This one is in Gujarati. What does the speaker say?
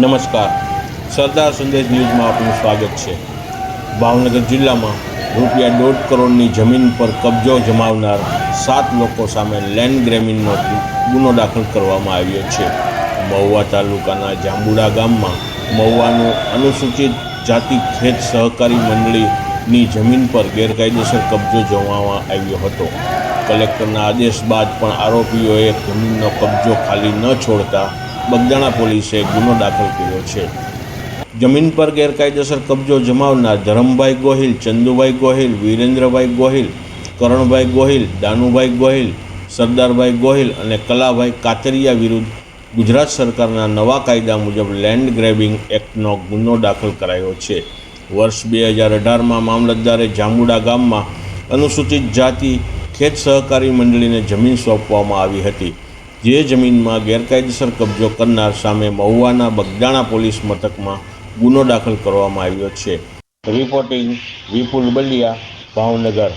નમસ્કાર, સરદાર સંદેશ ન્યૂઝમાં આપનું સ્વાગત છે। ભાવનગર જિલ્લામાં ₹1.5 કરોડની જમીન પર કબજો જમાવનાર 7 લોકો સામે લેન્ડ ગ્રેબિંગનો ગુનો દાખલ કરવામાં આવ્યો છે। મહુવા તાલુકાના જાંબુડા ગામમાં મહુવાનું અનુસૂચિત જાતિ ખેત સહકારી મંડળીની જમીન પર ગેરકાયદેસર કબજો જમાવવામાં આવ્યો હતો। કલેક્ટરના આદેશ બાદ પણ આરોપીઓએ જમીનનો કબજો ખાલી ન છોડતા બગદાણા પોલીસે ગુનો દાખલ કર્યો છે। જમીન પર ગેરકાયદેસર કબજો જમાવનાર ધરમભાઈ ગોહિલ, ચંદુભાઈ ગોહિલ, વિરેન્દ્રભાઈ ગોહિલ, કરણભાઈ ગોહિલ, દાનુભાઈ ગોહિલ, સરદારભાઈ ગોહિલ અને કલાભાઈ કાતરિયા વિરુદ્ધ ગુજરાત સરકારના નવા કાયદા મુજબ લેન્ડ ગ્રેબિંગ એક્ટનો ગુનો દાખલ કરાયો છે। વર્ષ 2018માં મામલતદારે જાંબુડા ગામમાં અનુસૂચિત જાતિ ખેત સહકારી મંડળીને જમીન સોંપવામાં આવી હતી। જે જમીનમાં ગેરકાયદેસર કબજો કરનાર સામે મહુવાના બગદાણા પોલીસ મથકમાં ગુનો દાખલ કરવામાં આવ્યો છે। રિપોર્ટિંગ વિપુલ બલિયા, ભાવનગર।